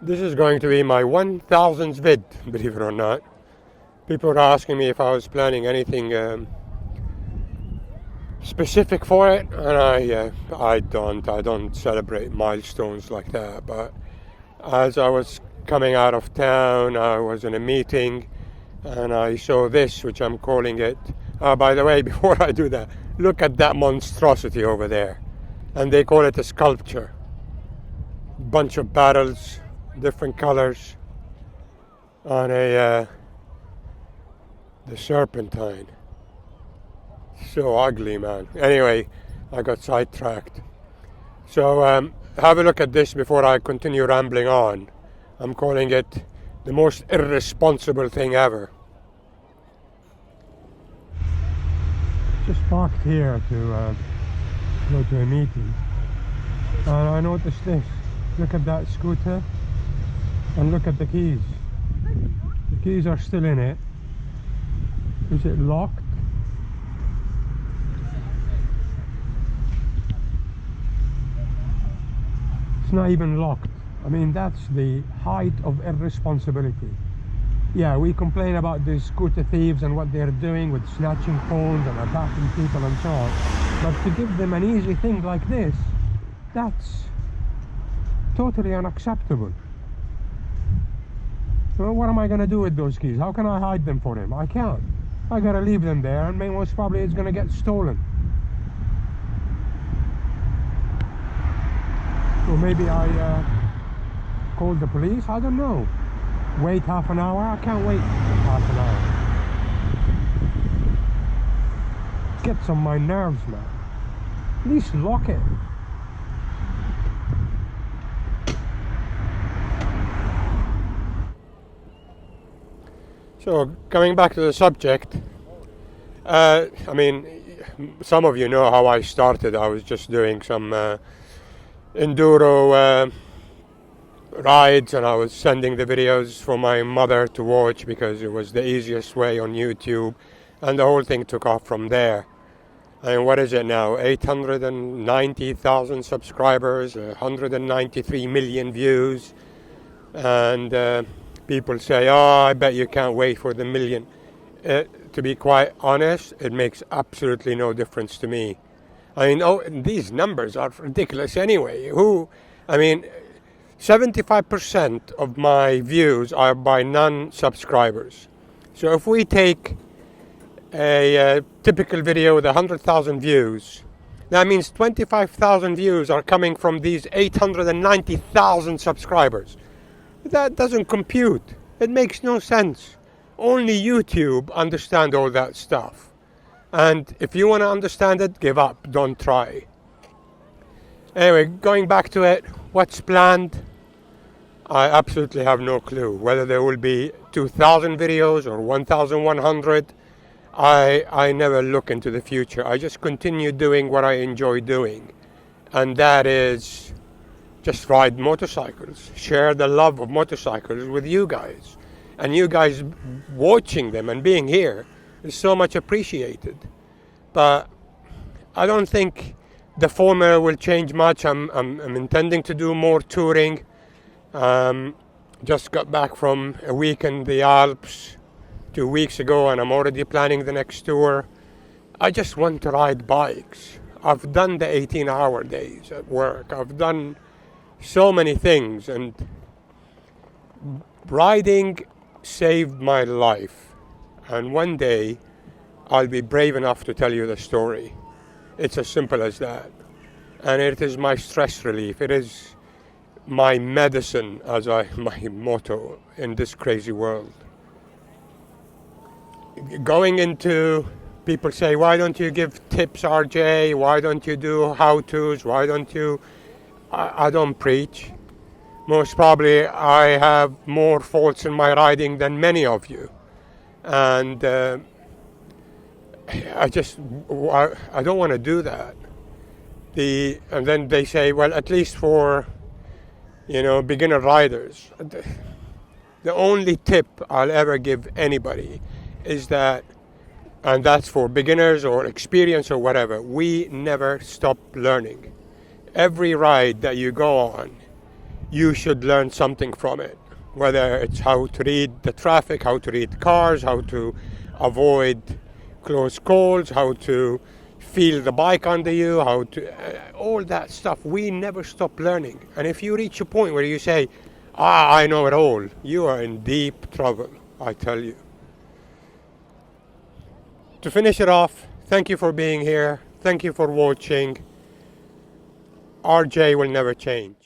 This is going to be my 1000th vid, believe it or not. People are asking me if I was planning anything specific for it, and I don't celebrate milestones like that. But as I was coming out of town, I was in a meeting, and I saw this, which I'm calling it. By the way, before I do that, look at that monstrosity over there, and they call it a sculpture. Bunch of barrels, different colors, on the serpentine. So ugly, man. Anyway, I got sidetracked. So have a look at this before I continue rambling on. I'm calling it the most irresponsible thing ever. Just parked here to go to a meeting, and I noticed this. Look at that scooter, and look at the keys. The keys are still in it. Is it locked? It's not even locked. I mean, that's the height of irresponsibility. Yeah, we complain about the scooter thieves and what they're doing with snatching phones and attacking people and so on. But to give them an easy thing like this, that's totally unacceptable. Well, what am I going to do with those keys? How can I hide them for him? I can't. I got to leave them there, and most probably it's going to get stolen. Or maybe I call the police. I don't know. Wait half an hour? I can't wait half an hour. Gets on my nerves, man. At least lock it. So, coming back to the subject, I mean, some of you know how I started. I was just doing some enduro rides, and I was sending the videos for my mother to watch because it was the easiest way on YouTube, and the whole thing took off from there. And what is it now? 890,000 subscribers, 193 million views, and people say, oh, I bet you can't wait for the million. To be quite honest, it makes absolutely no difference to me. I mean, these numbers are ridiculous anyway. 75% of my views are by non-subscribers. So if we take a typical video with 100,000 views, that means 25,000 views are coming from these 890,000 subscribers. That doesn't compute. It makes no sense. Only YouTube understands all that stuff. And if you want to understand it, give up. Don't try. Anyway, going back to it, what's planned? I absolutely have no clue. Whether there will be 2,000 videos or 1,100, I never look into the future. I just continue doing what I enjoy doing. And that is just ride motorcycles, share the love of motorcycles with you guys. And you guys watching them and being here is so much appreciated. But I don't think the formula will change much. I'm intending to do more touring. Just got back from a week in the Alps 2 weeks ago, and I'm already planning the next tour. I just want to ride bikes. I've done the 18-hour days at work. I've done so many things, and riding saved my life. And one day I'll be brave enough to tell you the story. It's as simple as that. And it is my stress relief. It is my medicine, my motto in this crazy world. Going into, people say, why don't you give tips, RJ? Why don't you do how-tos? Why don't you? I don't preach. Most probably I have more faults in my riding than many of you. And I don't want to do that. And then they say, well, at least for, beginner riders. The only tip I'll ever give anybody is that, and that's for beginners or experience or whatever, we never stop learning. Every ride that you go on, you should learn something from it. Whether it's how to read the traffic, how to read cars, how to avoid close calls, how to feel the bike under you, how to all that stuff. We never stop learning. And if you reach a point where you say, I know it all, you are in deep trouble, I tell you. To finish it off, thank you for being here. Thank you for watching. RJ will never change.